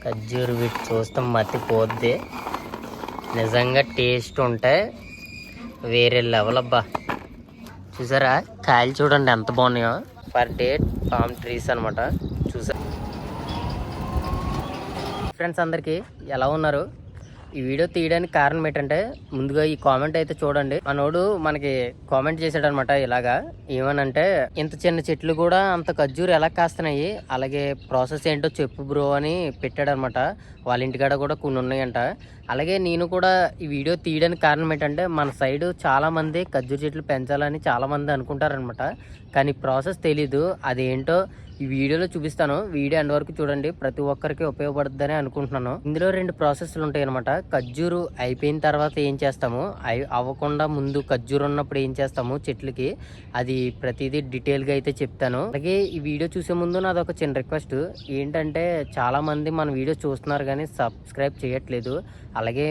ఖర్జూరు వీటి చూస్తాం మతిపోద్ది. నిజంగా టేస్ట్ ఉంటే వేరే లెవెల్ అబ్బా. చూసారా కాయలు చూడండి ఎంత బాగున్నాయో. పర్ డేట్ పామ్ ట్రీస్ అనమాట. చూసా ఫ్రెండ్స్ అందరికీ ఎలా ఉన్నారు? ఈ వీడియో తీయడానికి కారణం ఏంటంటే ముందుగా ఈ కామెంట్ అయితే చూడండి. మనోడు మనకి కామెంట్ చేశాడు అనమాట. ఇలాగా ఏమనంటే ఇంత చిన్న చెట్లు కూడా అంత ఖర్జూరు ఎలా కాస్తున్నాయి, అలాగే ప్రాసెస్ ఏంటో చెప్పు బ్రో అని పెట్టాడు అనమాట. వాళ్ళ ఇంటికాడ కూడా కొన్ని ఉన్నాయంట. అలాగే నేను కూడా ఈ వీడియో తీయడానికి కారణం ఏంటంటే మన సైడ్ చాలా మంది ఖర్జూరు చెట్లు పెంచాలని చాలా మంది అనుకుంటారనమాట. కానీ ప్రాసెస్ తెలీదు. అదేంటో ఈ వీడియోలో చూపిస్తాను. వీడియో ఎండ్ వరకు చూడండి, ప్రతి ఒక్కరికి ఉపయోగపడుతుందని అనుకుంటున్నాను. ఇందులో 2 ప్రాసెస్లు ఉంటాయి అనమాట. ఖర్జూరు అయిపోయిన తర్వాత ఏం చేస్తాము, అవ్వకుండా ముందు ఖర్జూరు ఉన్నప్పుడు ఏం చేస్తాము చెట్లకి, అది ప్రతిదీ డీటెయిల్గా అయితే చెప్తాను. అలాగే ఈ వీడియో చూసే ముందు నాది ఒక చిన్న రిక్వెస్ట్ ఏంటంటే చాలా మంది మన వీడియో చూస్తున్నారు కానీ సబ్స్క్రైబ్ చేయట్లేదు. అలాగే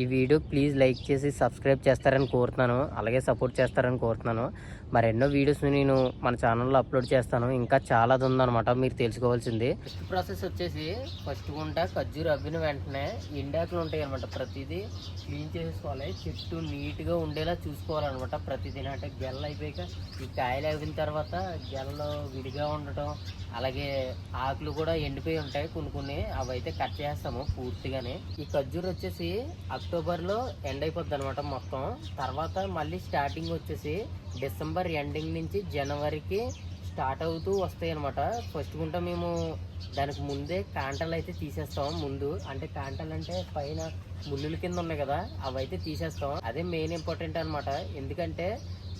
ఈ వీడియో ప్లీజ్ లైక్ చేసి సబ్స్క్రైబ్ చేస్తారని కోరుతున్నాను. అలాగే సపోర్ట్ చేస్తారని కోరుతున్నాను. మరెన్నో వీడియోస్ నేను మన ఛానల్లో అప్లోడ్ చేస్తాను. ఇంకా చాలా ఉందన్నమాట మీరు తెలుసుకోవాల్సింది. ఫస్ట్ ప్రాసెస్ వచ్చేసి ఫస్ట్ గుంట ఖర్జూరు అవ్విన వెంటనే ఎండాకులు ఉంటాయి అనమాట. ప్రతిదీ క్లీన్ చేసుకోవాలి. చెట్టు నీట్గా ఉండేలా చూసుకోవాలన్నమాట. ప్రతిదీ అంటే గెల్ల అయిపోయాక ఈ కాయలు అవ్విన తర్వాత గెలలో విడిగా ఉండటం, అలాగే ఆకులు కూడా ఎండిపోయి ఉంటాయి కొన్ని అవి అయితే కట్ చేస్తాము పూర్తిగానే. ఈ ఖర్జూరు వచ్చేసి అక్టోబర్లో ఎండ్ అయిపోద్ది అనమాట మొత్తం. తర్వాత మళ్ళీ స్టార్టింగ్ వచ్చేసి డిసెంబర్ ఎండింగ్ నుంచి జనవరికి స్టార్ట్ అవుతూ వస్తాయి అనమాట. ఫస్ట్ గుంట మేము దానికి ముందే కాంటలు అయితే తీసేస్తాం. ముందు అంటే కాంటలు అంటే పైన ముళ్ళుల కింద ఉన్నాయి కదా, అవి అయితే తీసేస్తాం. అదే మెయిన్ ఇంపార్టెంట్ అనమాట. ఎందుకంటే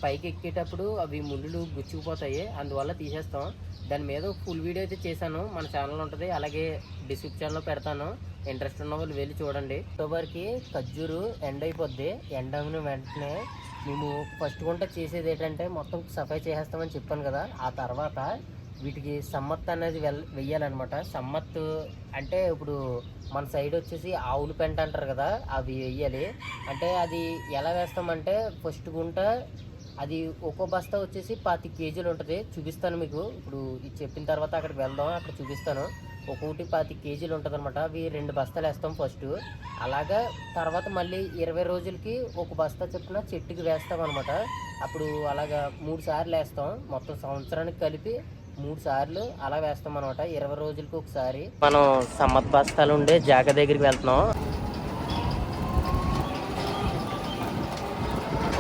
పైకి ఎక్కేటప్పుడు అవి ముళ్ళు గుచ్చుకుపోతాయి, అందువల్ల తీసేస్తాం. దాని మీద ఫుల్ వీడియో అయితే చేశాను, మన ఛానల్ ఉంటుంది. అలాగే డిస్క్రిప్షన్లో పెడతాను, ఇంట్రెస్ట్ ఉన్న వాళ్ళు వెళ్ళి చూడండి. అక్టోబర్కి ఖర్జూరు ఎండ్ అయిపోద్ది. ఎండ్ అయిన వెంటనే మేము ఫస్ట్ గుంట చేసేది ఏంటంటే మొత్తం సఫాయి చేసేస్తామని చెప్పాను కదా. ఆ తర్వాత వీటికి సమ్మత్ అనేది వెయ్యాలన్నమాట. సమ్మత్ అంటే ఇప్పుడు మన సైడ్ వచ్చేసి ఆవుల పెంట అంటారు కదా, అవి వెయ్యాలి. అంటే అది ఎలా వేస్తామంటే ఫస్ట్ గుంట అది ఒక్కో బస్తా వచ్చేసి 25 కేజీలు ఉంటుంది. చూపిస్తాను మీకు. ఇప్పుడు ఇది చెప్పిన తర్వాత అక్కడికి వెళ్దాం, అక్కడ చూపిస్తాను. ఒక్కొక్కటి 25 కేజీలు ఉంటుంది అనమాట. అవి 2 బస్తాలు వేస్తాం ఫస్ట్. అలాగా తర్వాత మళ్ళీ 20 రోజులకి ఒక బస్తా చొప్పున చెట్టుకి వేస్తాం అనమాట. అప్పుడు అలాగా 3 సార్లు వేస్తాం. మొత్తం సంవత్సరానికి కలిపి 3 సార్లు అలా వేస్తాం అనమాట. 20 రోజులకి ఒకసారి. మనం సమ్మత్ బస్తాలు ఉండే జాగ దగ్గరికి వెళ్తున్నాం.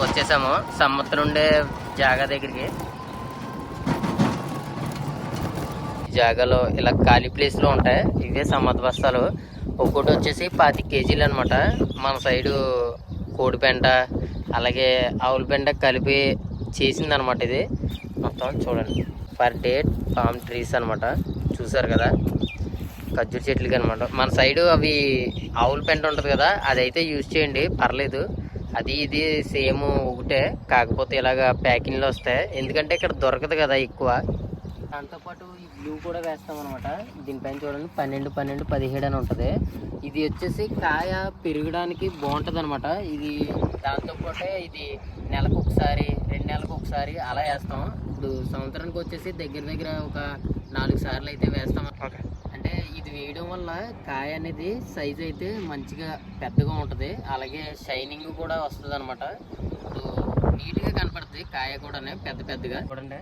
వచ్చేసాము సమ్మత్తులు ఉండే జాగా దగ్గరికి. జాగాలో ఇలా ఖాళీ ప్లేస్లో ఉంటాయి. ఇవే సమ్మత్ బస్తాలు. ఒక్కోటి వచ్చేసి 25 కేజీలు అనమాట. మన సైడు కోడి పెంట అలాగే ఆవుల పెంట కలిపి చేసిందనమాట ఇది మొత్తం. చూడండి పర్ డేట్ పామ్ ట్రీస్ అనమాట. చూసారు కదా ఖర్జూరు చెట్లకి అనమాట. మన సైడు అవి ఆవుల పెంట ఉంటుంది కదా, అదైతే యూజ్ చేయండి, పర్లేదు. అది ఇది సేమ్ ఒకటే, కాకపోతే ఇలాగ ప్యాకింగ్లో వస్తాయి. ఎందుకంటే ఇక్కడ దొరకదు కదా ఎక్కువ. దాంతోపాటు ఈ బ్లూ కూడా వేస్తాం అనమాట. దీనిపైన చూడండి 12, 12, 17 అని ఉంటుంది. ఇది వచ్చేసి కాయ పెరగడానికి బాగుంటుంది అనమాట. ఇది దాంతోపాటే ఇది నెలకు ఒకసారి 2 నెలలకు ఒకసారి అలా వేస్తాం. ఇప్పుడు సంవత్సరానికి వచ్చేసి దగ్గర దగ్గర ఒక 4 సార్లు అయితే వేస్తాం. అంటే ఇది వేయడం వల్ల కాయ అనేది సైజ్ అయితే మంచిగా పెద్దగా ఉంటుంది. అలాగే షైనింగ్ కూడా వస్తుంది అనమాట. ఇప్పుడు నీట్గా కనపడుతుంది కాయ కూడా పెద్దగా. చూడండి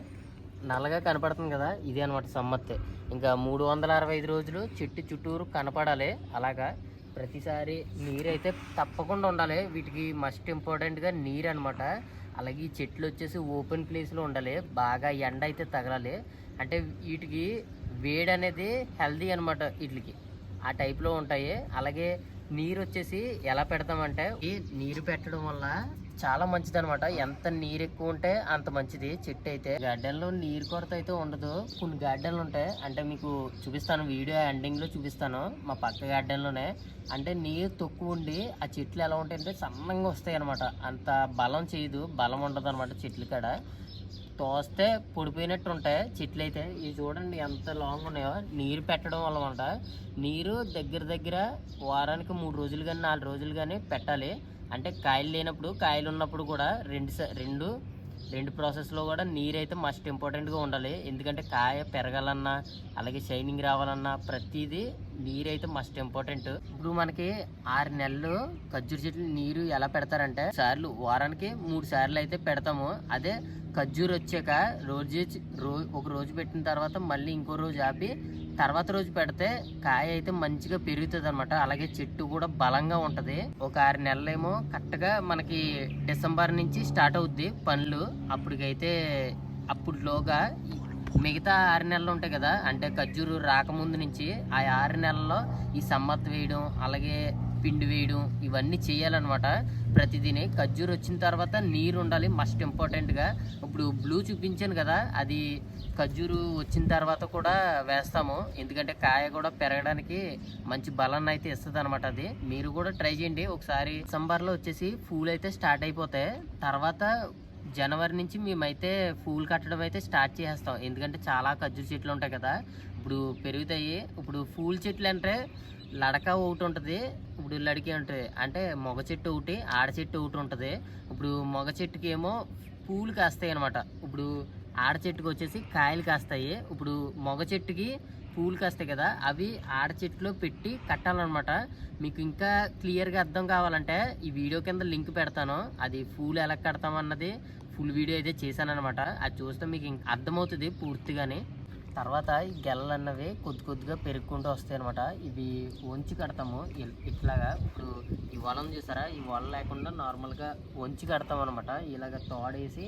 నల్లగా కనపడుతుంది కదా, ఇది అనమాట సమ్మత్తే. ఇంకా 365 రోజులు చెట్టు చుట్టూరు కనపడాలి. అలాగా ప్రతిసారి నీరు అయితే తప్పకుండా ఉండాలి. వీటికి మస్ట్ ఇంపార్టెంట్గా నీరు అనమాట. అలాగే ఈ చెట్లు వచ్చేసి ఓపెన్ ప్లేస్లో ఉండాలి. బాగా ఎండ అయితే తగలాలి. అంటే వీటికి వేడి అనేది హెల్దీ అనమాట. వీటికి ఆ టైప్లో ఉంటాయి. అలాగే నీరు వచ్చేసి ఎలా పెడతామంటే ఈ నీరు పెట్టడం వల్ల చాలా మంచిది అనమాట. ఎంత నీరు ఎక్కువ ఉంటే అంత మంచిది చెట్టు అయితే. గార్డెన్లో నీరు కొరత అయితే ఉండదు. కొన్ని గార్డెన్లు ఉంటాయి, అంటే మీకు చూపిస్తాను, వీడియో ఎండింగ్లో చూపిస్తాను. మా పక్క గార్డెన్లోనే అంటే నీరు తక్కువ ఉండి ఆ చెట్లు ఎలా ఉంటాయంటే సన్నంగా వస్తాయి అనమాట. అంత బలం చేయదు, బలం ఉండదు అనమాట చెట్ల కాడ. తోస్తే పొడిపోయినట్టు ఉంటాయి చెట్లు అయితే. ఇవి చూడండి ఎంత లాంగ్ ఉన్నాయో. నీరు పెట్టడం వల్ల అనమాట. నీరు దగ్గర దగ్గర వారానికి 3 రోజులు కానీ 4 రోజులు కానీ పెట్టాలి. అంటే కాయలు లేనప్పుడు, కాయలు ఉన్నప్పుడు కూడా 2 రెండు ప్రాసెస్లో కూడా నీరు అయితే మస్ట్ ఇంపార్టెంట్గా ఉండాలి. ఎందుకంటే కాయ పెరగాలన్నా అలాగే షైనింగ్ రావాలన్నా ప్రతిదీ నీరు అయితే మస్ట్ ఇంపార్టెంట్. ఇప్పుడు మనకి 6 నెలలు ఖర్జూర చెట్లు నీరు ఎలా పెడతారంటే వారానికి 3 సార్లు అయితే పెడతాము. అదే ఖర్జూరు వచ్చాక ఒక రోజు పెట్టిన తర్వాత మళ్ళీ ఇంకో రోజు ఆపి తర్వాత రోజు పెడితే కాయ అయితే మంచిగా పెరుగుతుంది అనమాట. అలాగే చెట్టు కూడా బలంగా ఉంటది. ఒక 6 నెలలేమో కరెక్ట్గా మనకి డిసెంబర్ నుంచి స్టార్ట్ అవుద్ది పనులు. అప్పుడులోగా మిగతా 6 నెలలు ఉంటాయి కదా, అంటే ఖర్జూరు రాకముందు నుంచి ఆ 6 నెలల్లో ఈ సమ్మత్ వేయడం అలాగే పిండి వేయడం ఇవన్నీ చేయాలన్నమాట. ప్రతిదిని ఖర్జూరు వచ్చిన తర్వాత నీరు ఉండాలి మస్ట్ ఇంపార్టెంట్గా. ఇప్పుడు బ్లూ చూపించాను కదా, అది ఖర్జూరు వచ్చిన తర్వాత కూడా వేస్తాము. ఎందుకంటే కాయ కూడా పెరగడానికి మంచి బలాన్ని అయితే ఇస్తుంది అనమాట. అది మీరు కూడా ట్రై చేయండి ఒకసారి. డిసెంబర్లో వచ్చేసి పూలు అయితే స్టార్ట్ అయిపోతాయి. తర్వాత జనవరి నుంచి మేమైతే పూలు కట్టడం అయితే స్టార్ట్ చేసేస్తాం. ఎందుకంటే చాలా ఖర్జూర చెట్లు ఉంటాయి కదా, ఇప్పుడు పెరుగుతాయి. ఇప్పుడు పూల చెట్లు అంటే లడక ఒకటి ఉంటుంది, ఇప్పుడు లడికి ఉంటుంది. అంటే మగ చెట్టు ఒకటి ఆడ చెట్టు ఒకటి ఉంటుంది. ఇప్పుడు మగ చెట్టుకి ఏమో పూలు కాస్తాయి అనమాట. ఇప్పుడు ఆడ చెట్టుకి వచ్చేసి కాయలు కాస్తాయి. ఇప్పుడు మగ చెట్టుకి పూలు కాస్తాయి కదా, అవి ఆడ చెట్టులో పెట్టి కట్టాలన్నమాట. మీకు ఇంకా క్లియర్గా అర్థం కావాలంటే ఈ వీడియో కింద లింక్ పెడతాను. అది పూలు ఎలా కడతామన్నది ఫుల్ వీడియో అయితే చేశానమాట. అది చూస్తే మీకు అర్థమవుతుంది పూర్తిగానే. తర్వాత ఈ గెల్లలు అన్నవి కొద్దిగా పెరుగుకుంటూ వస్తాయి అనమాట. ఇవి వంచి కడతాము ఇట్లాగా. ఇప్పుడు ఈ వలం చూసారా, ఈ వల లేకుండా నార్మల్గా వంచి కడతాం అనమాట. ఇలాగ తోడేసి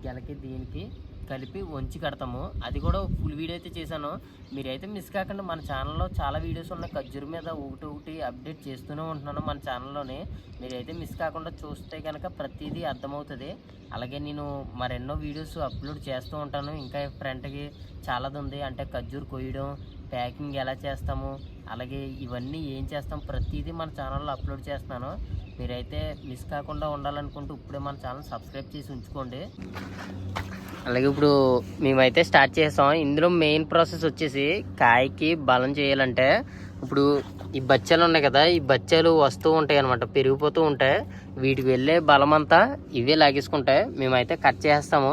గెలకి దీనికి కలిపి వంచి కడతాము. అది కూడా ఫుల్ వీడియో అయితే చేశాను. మీరైతే మిస్ కాకుండా మన ఛానల్లో చాలా వీడియోస్ ఉన్నాయి. ఖర్జూరు మీద ఒకటి అప్డేట్ చేస్తూనే ఉంటున్నాను మన ఛానల్లోనే. మీరైతే మిస్ కాకుండా చూస్తే కనుక ప్రతిదీ అర్థమవుతుంది. అలాగే నేను మరెన్నో వీడియోస్ అప్లోడ్ చేస్తూ ఉంటాను. ఇంకా ఫ్రంట్కి చాలాది ఉంది. అంటే ఖర్జూరు కొయ్యడం, ప్యాకింగ్ ఎలా చేస్తాము, అలాగే ఇవన్నీ ఏం చేస్తాం ప్రతిదీ మన ఛానల్లో అప్లోడ్ చేస్తున్నాను. మీరైతే మిస్ కాకుండా ఉండాలనుకుంటూ ఇప్పుడే మన ఛానల్ సబ్స్క్రైబ్ చేసి ఉంచుకోండి. అలాగే ఇప్పుడు మేమైతే స్టార్ట్ చేస్తాం. ఇందులో మెయిన్ ప్రాసెస్ వచ్చేసి కాయకి బలం చేయాలంటే ఇప్పుడు ఈ బచ్చాలు ఉన్నాయి కదా, ఈ బచ్చాలు వస్తూ ఉంటాయి అనమాట, పెరిగిపోతూ ఉంటాయి. వీటికి వెళ్ళే బలం అంతా ఇవే లాగేసుకుంటాయి. మేమైతే కట్ చేస్తాము.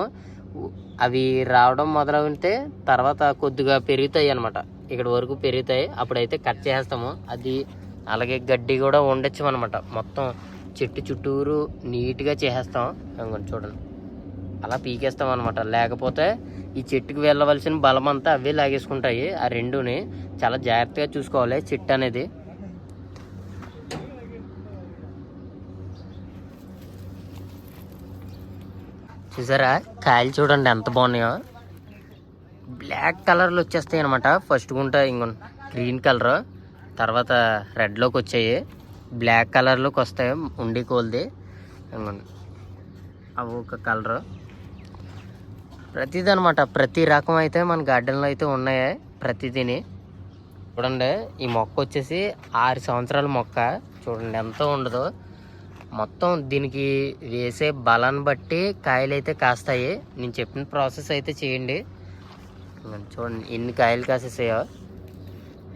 అవి రావడం మొదలైతే తర్వాత కొద్దిగా పెరుగుతాయి అనమాట, ఇక్కడ వరకు పెరుగుతాయి. అప్పుడైతే కట్ చేస్తాము. అది అలాగే గడ్డి కూడా ఉండొచ్చు అనమాట. మొత్తం చెట్టు చుట్టూరు నీట్గా చేసేస్తాం. చూడండి అలా పీకేస్తాం అనమాట. లేకపోతే ఈ చెట్టుకు వెళ్ళవలసిన బలం అంతా అవే లాగేసుకుంటాయి. ఆ రెండుని చాలా జాగ్రత్తగా చూసుకోవాలి చెట్టు అనేది. చూసారా కాయలు చూడండి ఎంత బాగున్నాయో. బ్లాక్ కలర్లో వచ్చేస్తాయి అనమాట. ఫస్ట్ గుంట ఇంకో గ్రీన్ కలర్, తర్వాత రెడ్లోకి వచ్చాయి, బ్లాక్ కలర్లోకి వస్తాయి ఉండి కోల్ది. అవి ఒక కలరు. ప్రతిదీ అనమాట, ప్రతి రకం అయితే మన గార్డెన్లో అయితే ఉన్నాయి ప్రతిదీని. చూడండి ఈ మొక్క వచ్చేసి 6 సంవత్సరాల మొక్క. చూడండి ఎంత ఉండదో. మొత్తం దీనికి వేసే బలాన్ని బట్టి కాయలు అయితే కాస్తాయి. నేను చెప్పిన ప్రాసెస్ అయితే చేయండి. చూడండి ఎన్ని కాయలు కాసేసాయో.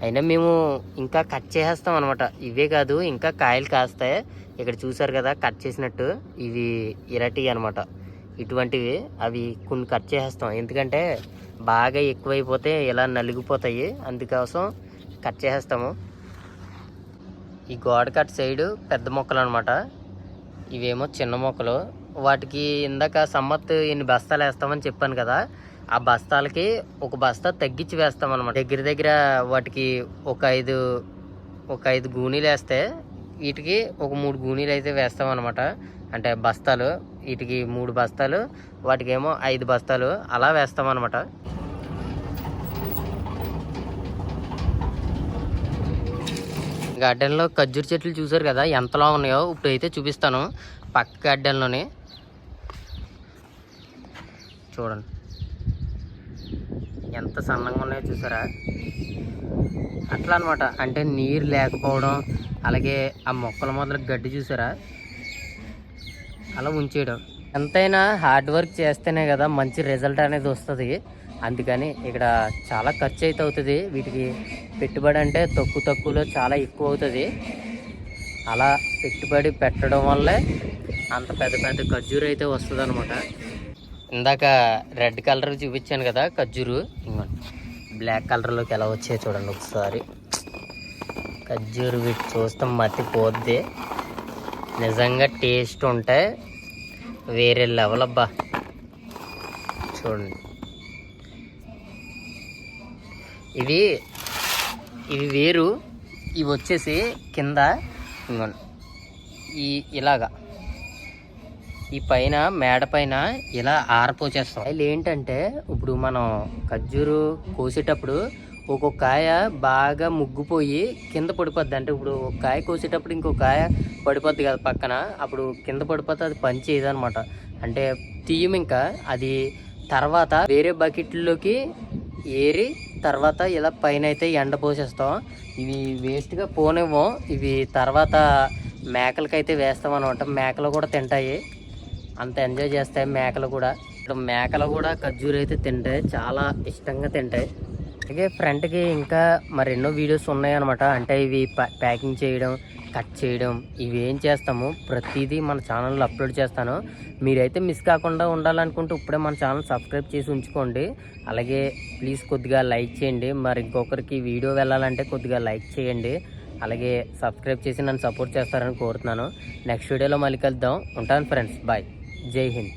అయినా మేము ఇంకా కట్ చేసేస్తాం అనమాట. ఇవే కాదు ఇంకా కాయలు కాస్తాయి. ఇక్కడ చూసారు కదా కట్ చేసినట్టు, ఇవి ఇరటి అనమాట. ఇటువంటివి అవి కొన్ని కట్ చేసేస్తాం. ఎందుకంటే బాగా ఎక్కువైపోతే ఇలా నలిగిపోతాయి, అందుకోసం కట్ చేసేస్తాము. ఈ గోడ కట్ సైడ్ పెద్ద మొక్కలు అనమాట, ఇవేమో చిన్న మొక్కలు. వాటికి ఇందాక సమ్మత్ ఎన్ని బస్తాలు వేస్తామని చెప్పాను కదా, ఆ బస్తాలకి ఒక బస్తా తగ్గించి వేస్తాం అనమాట. దగ్గర వాటికి ఒక ఐదు గూనీలు వేస్తే వీటికి ఒక 3 గూనీలు అయితే వేస్తాం అనమాట. అంటే బస్తాలు, వీటికి 3 బస్తాలు, వాటికేమో 5 బస్తాలు అలా వేస్తాం అనమాట. గార్డెన్లో ఖర్జూర చెట్లు చూసారు కదా ఎంతలా ఉన్నాయో. ఇప్పుడు అయితే చూపిస్తాను పక్క గార్డెన్లోనే. చూడండి ఎంత సన్నంగా ఉన్నాయో చూసారా. అట్లా అనమాట. అంటే నీరు లేకపోవడం, అలాగే ఆ మొక్కల మొదలు గడ్డి చూసారా అలా ఉంచేయడం. ఎంతైనా హార్డ్ వర్క్ చేస్తేనే కదా మంచి రిజల్ట్ అనేది వస్తుంది. అందుకని ఇక్కడ చాలా ఖర్చు అయితే అవుతుంది. వీటికి పెట్టుబడి అంటే తక్కువలో చాలా ఎక్కువ అవుతుంది. అలా పెట్టుబడి పెట్టడం వల్లే అంత పెద్ద ఖర్జూర అయితే వస్తుంది అనమాట. ఇందాక రెడ్ కలర్ చూపించాను కదా ఖర్జూరు, ఇంకోండి బ్లాక్ కలర్లోకి ఎలా వచ్చాయో చూడండి ఒకసారి. ఖర్జూరు వీటి చూస్తాం మతిపోద్ది, నిజంగా టేస్ట్ ఉంటే వేరే లెవెల్ అబ్బా. చూడండి ఇవి వేరు, ఇవి వచ్చేసి కింద ఇంకోండి ఇలాగా ఈ పైన మేడ పైన ఇలా ఆరపోచేస్తాం. అవి ఏంటంటే ఇప్పుడు మనం ఖర్జూరు కోసేటప్పుడు ఒక్కొక్క కాయ బాగా ముగ్గుపోయి కింద పడిపోద్ది. అంటే ఇప్పుడు ఒక కాయ కోసేటప్పుడు ఇంకొక కాయ పడిపోద్ది కదా పక్కన, అప్పుడు కింద పడిపోతే అది పని చేయదనమాట. అంటే తీయం, ఇంకా అది తర్వాత వేరే బకెట్లోకి ఏరి తర్వాత ఇలా పైన అయితే ఎండ పోసేస్తాం. ఇవి వేస్ట్గా పోనివ్వం, ఇవి తర్వాత మేకలకైతే వేస్తాం అనమాట. మేకలు కూడా తింటాయి, అంత ఎంజాయ్ చేస్తాయి మేకలు కూడా. ఇప్పుడు మేకలు కూడా ఖర్జూరు అయితే తింటాయి, చాలా ఇష్టంగా తింటాయి. అలాగే ఫ్రంట్కి ఇంకా మరెన్నో వీడియోస్ ఉన్నాయన్నమాట. అంటే ఇవి ప్యాకింగ్ చేయడం, కట్ చేయడం, ఇవి ఏం చేస్తాము ప్రతిదీ మన ఛానల్లో అప్లోడ్ చేస్తాను. మీరైతే మిస్ కాకుండా ఉండాలనుకుంటే ఇప్పుడే మన ఛానల్ సబ్స్క్రైబ్ చేసి ఉంచుకోండి. అలాగే ప్లీజ్ కొద్దిగా లైక్ చేయండి, మరి ఇంకొకరికి వీడియో వెళ్ళాలంటే కొద్దిగా లైక్ చేయండి. అలాగే సబ్స్క్రైబ్ చేసి నన్ను సపోర్ట్ చేస్తారని కోరుతున్నాను. నెక్స్ట్ వీడియోలో మళ్ళీ కలుద్దాం. ఉంటాను ఫ్రెండ్స్, బాయ్, జై హింద్.